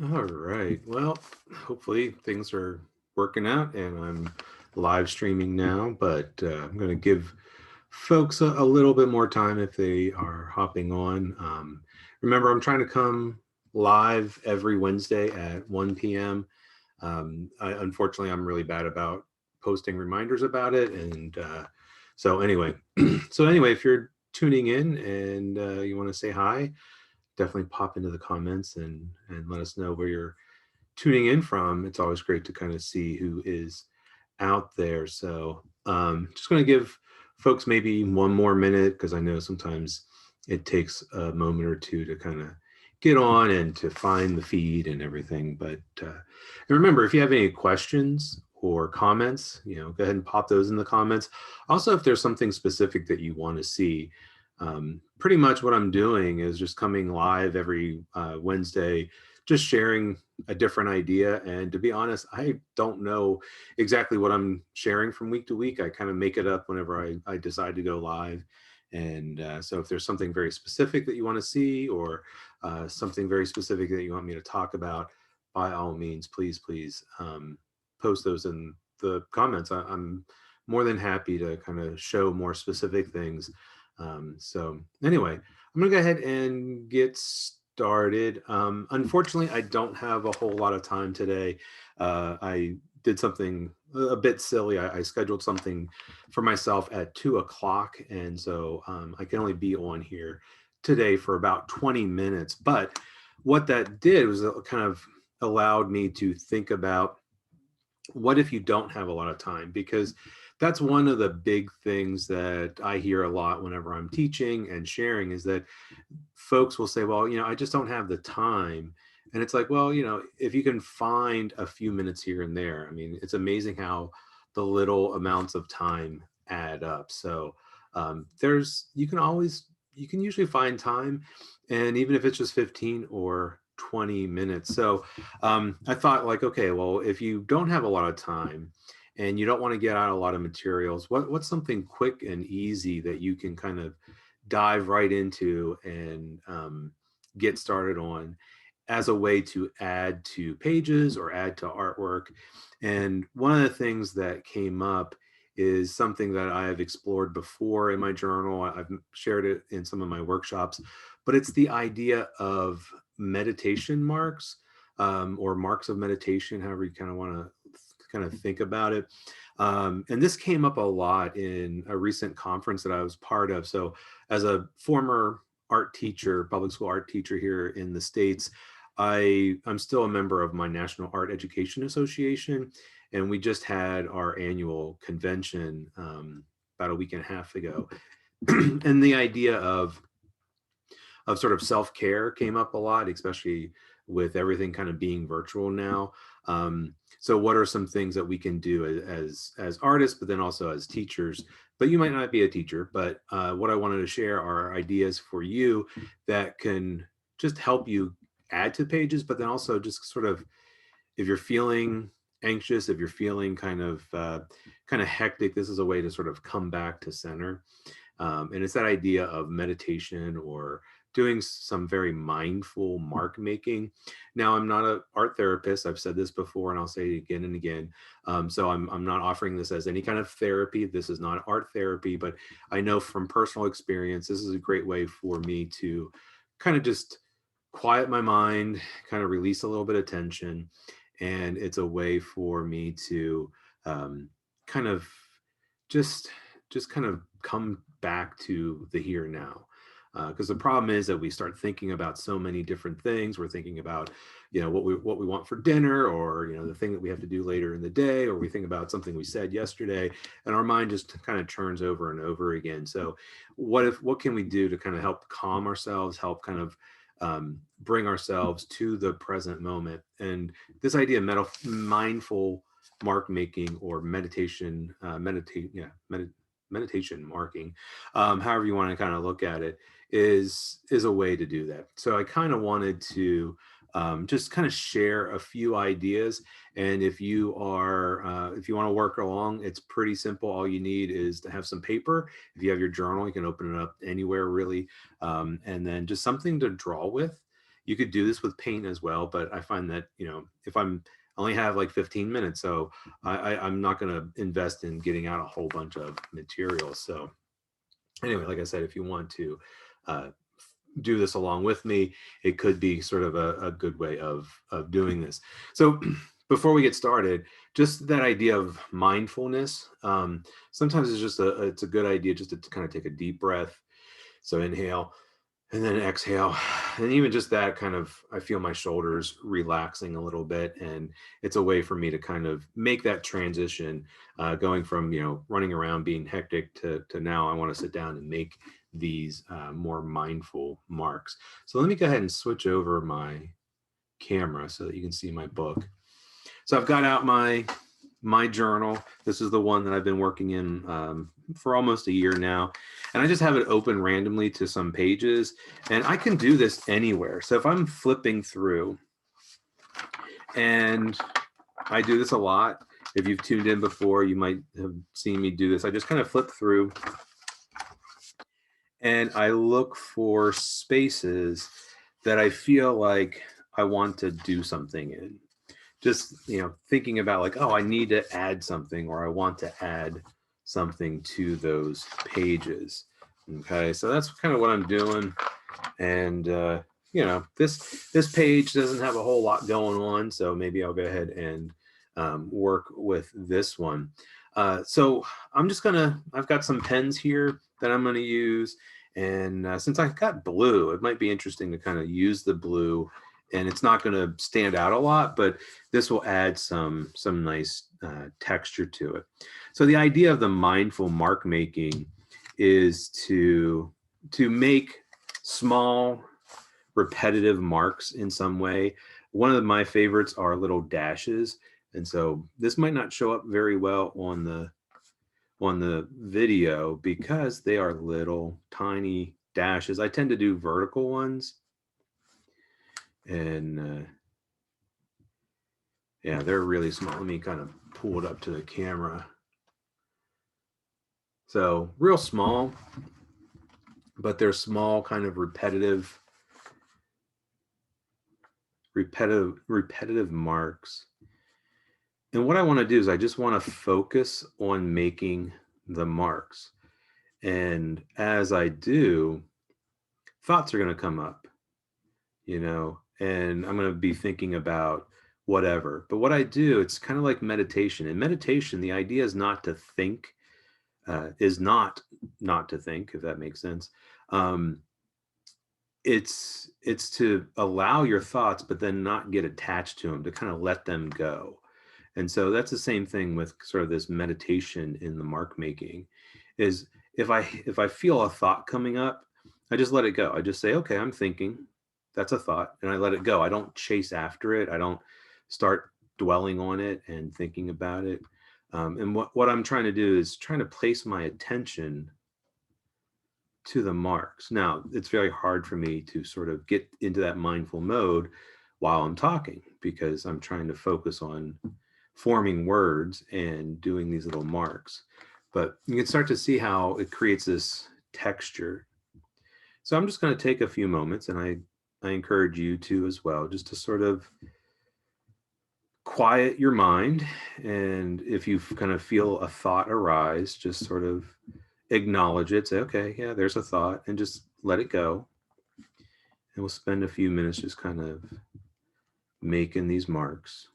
All right. Well, hopefully things are working out and I'm live streaming now, but I'm going to give folks a little bit more time if they are hopping on. Remember, I'm trying to come live every Wednesday at 1 p.m. Unfortunately, I'm really bad about posting reminders about it. And so anyway, if you're tuning in and you want to say hi, definitely pop into the comments and let us know where you're tuning in from. It's always great to kind of see who is out there. So just going to give folks maybe one more minute because I know sometimes it takes a moment or two to kind of get on and to find the feed and everything. But and remember, if you have any questions or comments, go ahead and pop those in the comments. Also, if there's something specific that you want to see, pretty much what I'm doing is just coming live every Wednesday, just sharing a different idea. And to be honest, I don't know exactly what I'm sharing from week to week. I kind of make it up whenever I decide to go live. And so if there's something very specific that you want to see or something very specific that you want me to talk about, by all means, please post those in the comments. I'm more than happy to kind of show more specific things. So anyway, I'm gonna go ahead and get started. Unfortunately, I don't have a whole lot of time today. I did something a bit silly. I scheduled something for myself at 2 o'clock, and so I can only be on here today for about 20 minutes. But what that did was it kind of allowed me to think about what if you don't have a lot of time? Because that's one of the big things that I hear a lot whenever I'm teaching and sharing is that folks will say, well, I just don't have the time. And it's like, well, if you can find a few minutes here and there, I mean, it's amazing how the little amounts of time add up. So you can usually find time. And even if it's just 15 or 20 minutes. So I thought like, okay, well, if you don't have a lot of time and you don't want to get out a lot of materials, what's something quick and easy that you can kind of dive right into and get started on as a way to add to pages or add to artwork. And one of the things that came up is something that I have explored before in my journal. I've shared it in some of my workshops, but it's the idea of meditation marks, or marks of meditation, however you kind of want to kind of think about it. And this came up a lot in a recent conference that I was part of. So as a former art teacher, public school art teacher here in the States, I'm still a member of my National Art Education Association. And we just had our annual convention about a week and a half ago. And the idea of sort of self-care came up a lot, especially with everything kind of being virtual now. So what are some things that we can do as artists, but then also as teachers? But you might not be a teacher, but what I wanted to share are ideas for you that can just help you add to pages, but then also just sort of, if you're feeling anxious, if you're feeling kind of hectic, this is a way to sort of come back to center. And it's that idea of meditation or doing some very mindful mark making. Now, I'm not an art therapist. I've said this before and I'll say it again and again. So I'm not offering this as any kind of therapy. This is not art therapy, but I know from personal experience, this is a great way for me to kind of just quiet my mind, kind of release a little bit of tension. And it's a way for me to kind of just kind of come back to the here and now. Because the problem is that we start thinking about so many different things. We're thinking about, what we want for dinner, or the thing that we have to do later in the day, or we think about something we said yesterday, and our mind just kind of turns over and over again. So, what can we do to kind of help calm ourselves, help kind of bring ourselves to the present moment? And this idea of mindful mark making or meditation marking, however you want to kind of look at it, is a way to do that. So I kind of wanted to just kind of share a few ideas. And if you want to work along, it's pretty simple. All you need is to have some paper. If you have your journal, you can open it up anywhere really, and then just something to draw with. You could do this with paint as well, but I find that, if I only have like 15 minutes, so I'm not going to invest in getting out a whole bunch of material. So anyway, like I said, if you want to uh, do this along with me, it could be sort of a good way of doing this. So before we get started, just that idea of mindfulness. Sometimes it's a good idea just to kind of take a deep breath. So inhale and then exhale. And even just that kind of, I feel my shoulders relaxing a little bit. And it's a way for me to kind of make that transition, going from, running around being hectic to now I want to sit down and make these more mindful marks. So let me go ahead and switch over my camera so that you can see my book. So I've got out my journal. This is the one that I've been working in for almost a year now. And I just have it open randomly to some pages. And I can do this anywhere. So if I'm flipping through, and I do this a lot. If you've tuned in before, you might have seen me do this. I just kind of flip through and I look for spaces that I feel like I want to do something in. Just, thinking about like, oh, I need to add something, or I want to add something to those pages. Okay, so that's kind of what I'm doing. And this page doesn't have a whole lot going on, so maybe I'll go ahead and work with this one. So I've got some pens here that I'm gonna use. And since I've got blue, it might be interesting to kind of use the blue, and it's not going to stand out a lot, but this will add some nice texture to it. So the idea of the mindful mark making is to make small repetitive marks in some way. One of my favorites are little dashes. And so this might not show up very well on the video because they are little tiny dashes. I tend to do vertical ones. And yeah, they're really small. Let me kind of pull it up to the camera. So real small, but they're small, kind of repetitive marks. And what I want to do is I just want to focus on making the marks. And as I do, thoughts are going to come up, and I'm going to be thinking about whatever. But what I do, it's kind of like meditation. In meditation, the idea is not to think, is not to think, if that makes sense. It's to allow your thoughts, but then not get attached to them, to kind of let them go. And so that's the same thing with sort of this meditation in the mark making. Is if I feel a thought coming up, I just let it go. I just say, okay, I'm thinking. That's a thought, and I let it go. I don't chase after it. I don't start dwelling on it and thinking about it. And what I'm trying to do is trying to place my attention to the marks. Now, it's very hard for me to sort of get into that mindful mode while I'm talking, because I'm trying to focus on forming words and doing these little marks. But you can start to see how it creates this texture. So I'm just going to take a few moments, and I encourage you to as well, just to sort of quiet your mind. And if you kind of feel a thought arise, just sort of acknowledge it, say, okay, yeah, there's a thought, and just let it go. And we'll spend a few minutes just kind of making these marks.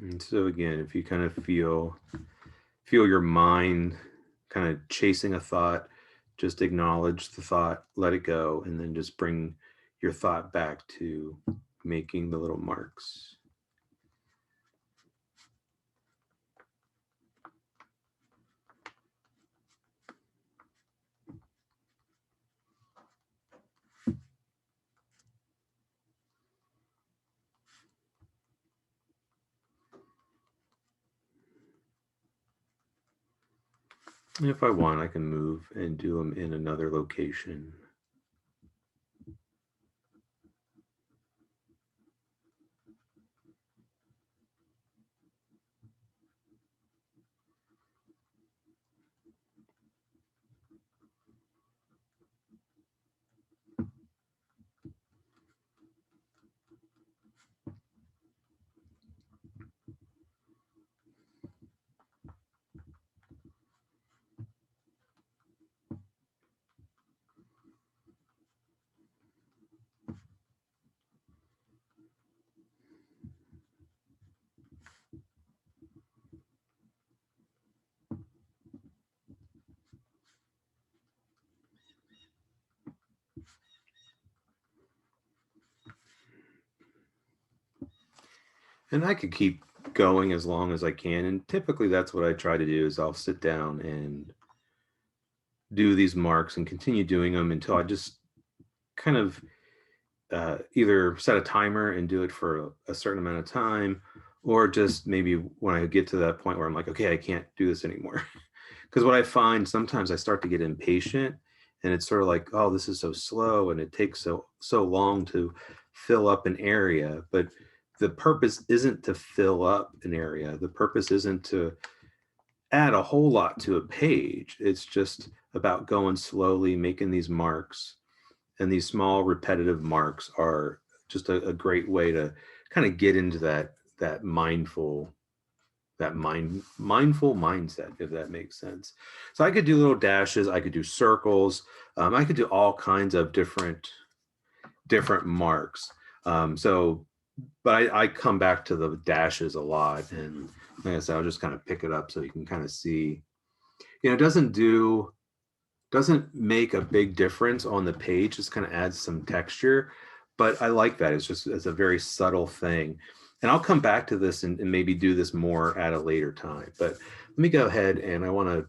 And so again, if you kind of feel your mind kind of chasing a thought, just acknowledge the thought, let it go, and then just bring your thought back to making the little marks. If I want, I can move and do them in another location. And I could keep going as long as I can. And typically that's what I try to do is I'll sit down and do these marks and continue doing them until I just kind of either set a timer and do it for a certain amount of time, or just maybe when I get to that point where I'm like, okay, I can't do this anymore. Because what I find sometimes I start to get impatient, and it's sort of like, oh, this is so slow and it takes so long to fill up an area. But the purpose isn't to fill up an area. The purpose isn't to add a whole lot to a page. It's just about going slowly, making these marks, and these small repetitive marks are just a great way to kind of get into that mindful mindset, if that makes sense. So I could do little dashes, I could do circles, I could do all kinds of different marks. So but I come back to the dashes a lot, and like I said, I'll just kind of pick it up so you can kind of see, it doesn't make a big difference on the page, just kind of adds some texture. But I like that. It's a very subtle thing. And I'll come back to this and maybe do this more at a later time. But let me go ahead, and I want to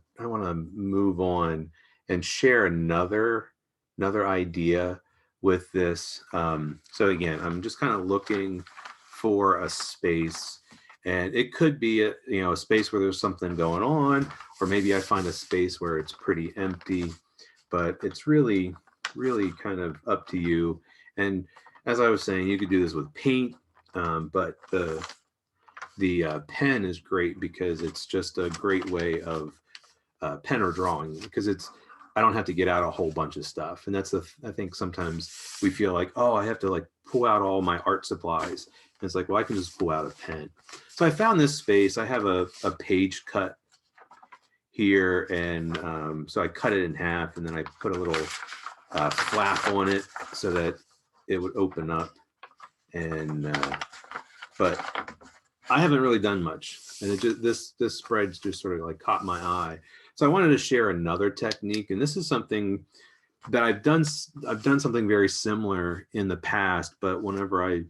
move on and share another idea with this. So again, I'm just kind of looking for a space, and it could be a space where there's something going on, or maybe I find a space where it's pretty empty. But it's really kind of up to you. And as I was saying, you could do this with paint, but the pen is great because it's just a great way of pen or drawing, because I don't have to get out a whole bunch of stuff. And I think sometimes we feel like, oh, I have to like pull out all my art supplies. And it's like, well, I can just pull out a pen. So I found this space. I have a page cut here, and so I cut it in half, and then I put a little flap on it so that it would open up. And but I haven't really done much, and this spread's just sort of like caught my eye. So I wanted to share another technique, and this is something that I've done something very similar in the past, but whenever I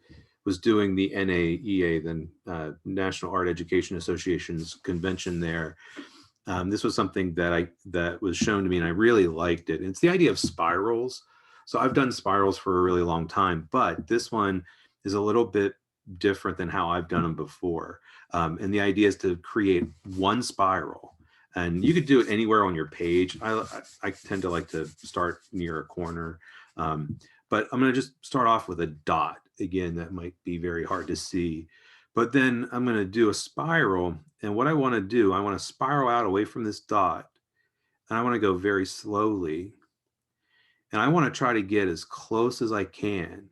was doing the NAEA, the National Art Education Association's convention there, this was something that was shown to me, and I really liked it. And it's the idea of spirals. So I've done spirals for a really long time, but this one is a little bit different than how I've done them before. And the idea is to create one spiral, and you could do it anywhere on your page. I tend to like to start near a corner, but I'm going to just start off with a dot. Again, that might be very hard to see, but then I'm going to do a spiral. And what I want to do, I want to spiral out away from this dot, and I want to go very slowly. And I want to try to get as close as I can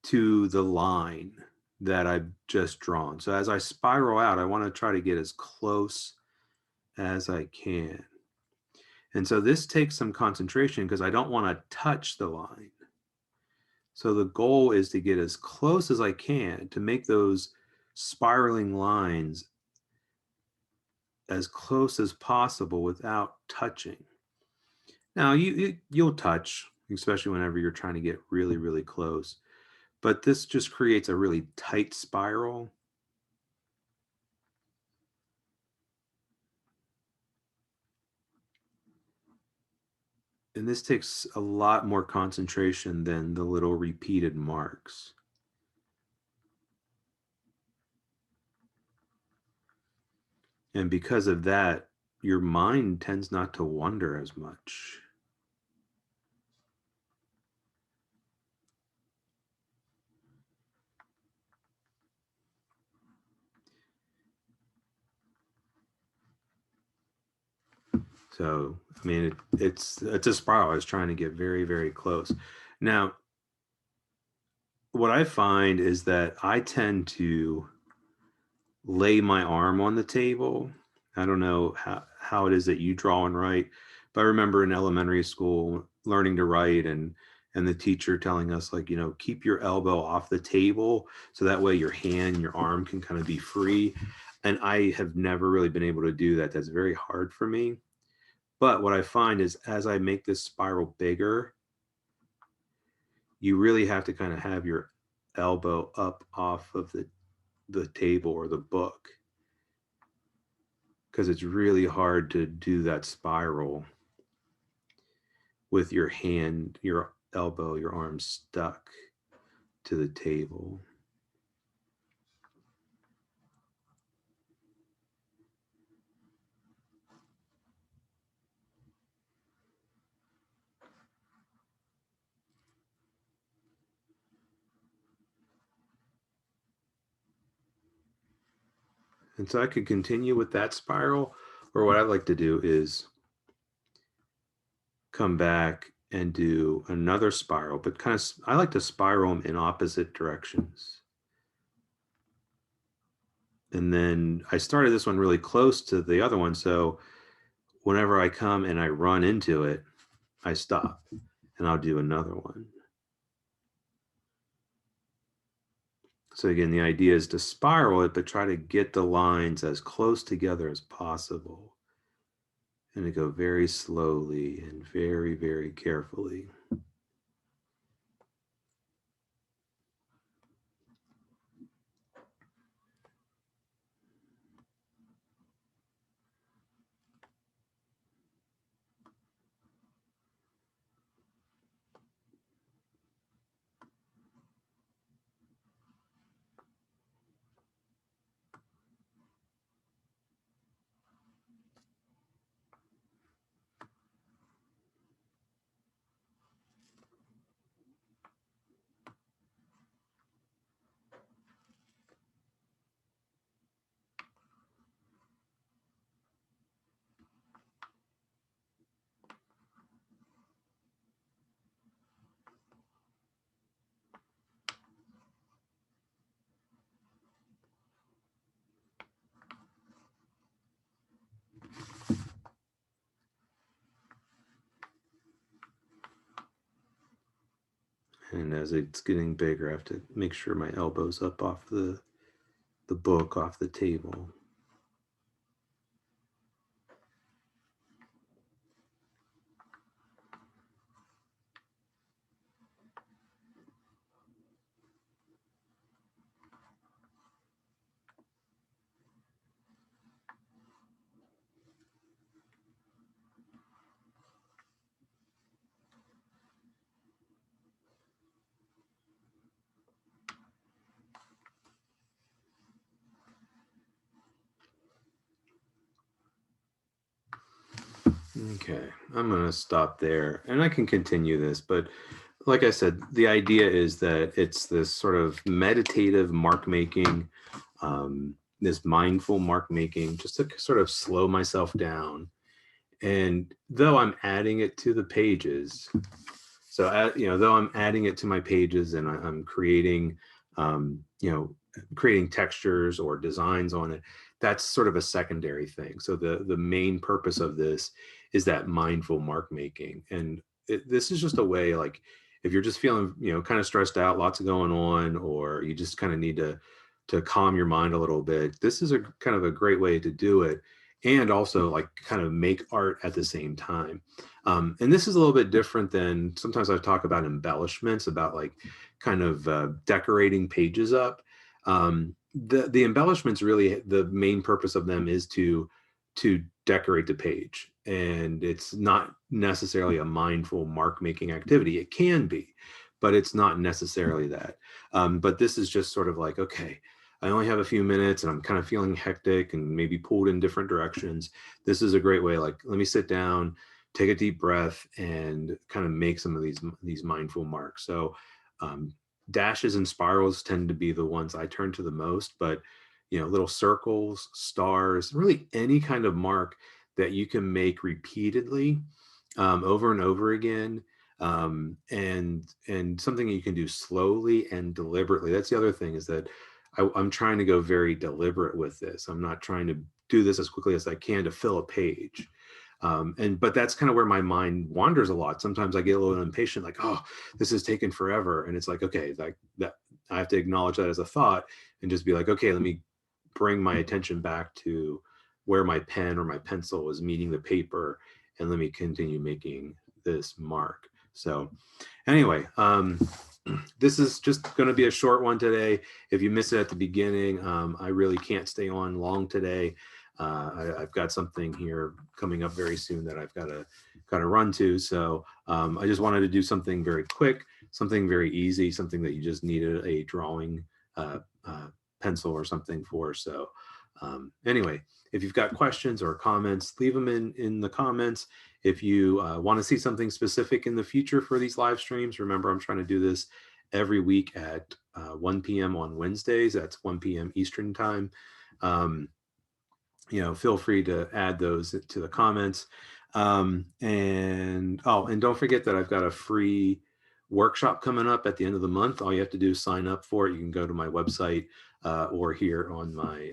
to the line that I've just drawn. So as I spiral out, I want to try to get as close as I can. And so this takes some concentration because I don't want to touch the line. So the goal is to get as close as I can to make those spiraling lines as close as possible without touching. Now you'll touch, especially whenever you're trying to get really, really close. But this just creates a really tight spiral. And this takes a lot more concentration than the little repeated marks. And because of that, your mind tends not to wander as much. So, I mean, it's a spiral. I was trying to get very, very close. Now, what I find is that I tend to lay my arm on the table. I don't know how it is that you draw and write, but I remember in elementary school learning to write and the teacher telling us, like, keep your elbow off the table so that way your arm can kind of be free. And I have never really been able to do that. That's very hard for me. But what I find is as I make this spiral bigger, you really have to kind of have your elbow up off of the table or the book, because it's really hard to do that spiral with your hand, your elbow, your arm stuck to the table. And so I could continue with that spiral, or what I like to do is come back and do another spiral, but kind of, I like to spiral them in opposite directions. And then I started this one really close to the other one. So whenever I come and I run into it, I stop and I'll do another one. So again, the idea is to spiral it, but try to get the lines as close together as possible. And to go very slowly and very, very carefully. And as it's getting bigger, I have to make sure my elbow's up off the book, off the table. Okay, I'm going to stop there and I can continue this. But like I said, the idea is that it's this sort of meditative mark making, this mindful mark making, just to sort of slow myself down. And though I'm adding it to the pages, so though I'm adding it to my pages and I'm creating, creating textures or designs on it, that's sort of a secondary thing. So the main purpose of this is that mindful mark making, and this is just a way, like, if you're just feeling kind of stressed out, lots of going on, or you just kind of need to calm your mind a little bit, this is a kind of a great way to do it, and also like kind of make art at the same time. And this is a little bit different than sometimes I talk about embellishments, about like kind of decorating pages up. The embellishments, really, the main purpose of them is to decorate the page, and it's not necessarily a mindful mark making activity. It can be, but it's not necessarily that. But this is just sort of like, okay, I only have a few minutes and I'm kind of feeling hectic and maybe pulled in different directions, this is a great way. Like, let me sit down, take a deep breath, and kind of make some of these mindful marks. So um, dashes and spirals tend to be the ones I turn to the most, but little circles, stars, really any kind of mark that you can make repeatedly, over and over again, and something that you can do slowly and deliberately. That's the other thing, is that I'm trying to go very deliberate with this. I'm not trying to do this as quickly as I can to fill a page. But that's kind of where my mind wanders a lot. Sometimes I get a little impatient, like, oh, this is taking forever. And it's like, okay, like that, I have to acknowledge that as a thought and just be like, okay, let me bring my attention back to where my pen or my pencil is meeting the paper, and let me continue making this mark. So anyway, this is just going to be a short one today. If you miss it at the beginning, I really can't stay on long today. I've got something here coming up very soon that I've got to run to. So I just wanted to do something very quick, something very easy, something that you just needed a drawing pencil or something for. So anyway, if you've got questions or comments, leave them in the comments. If you want to see something specific in the future for these live streams, remember, I'm trying to do this every week at 1 p.m. on Wednesdays. That's 1 p.m. Eastern time. Feel free to add those to the comments. And don't forget that I've got a free workshop coming up at the end of the month. All you have to do is sign up for it. You can go to my website or here on my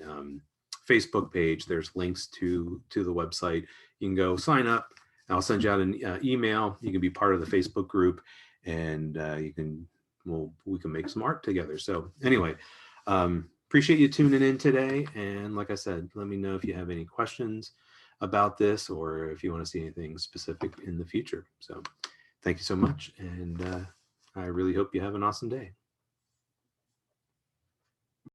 Facebook page. There's links to the website. You can go sign up. I'll send you out an email. You can be part of the Facebook group, and we can make some art together. So anyway, appreciate you tuning in today. And like I said, let me know if you have any questions about this, or if you want to see anything specific in the future. So thank you so much. And I really hope you have an awesome day.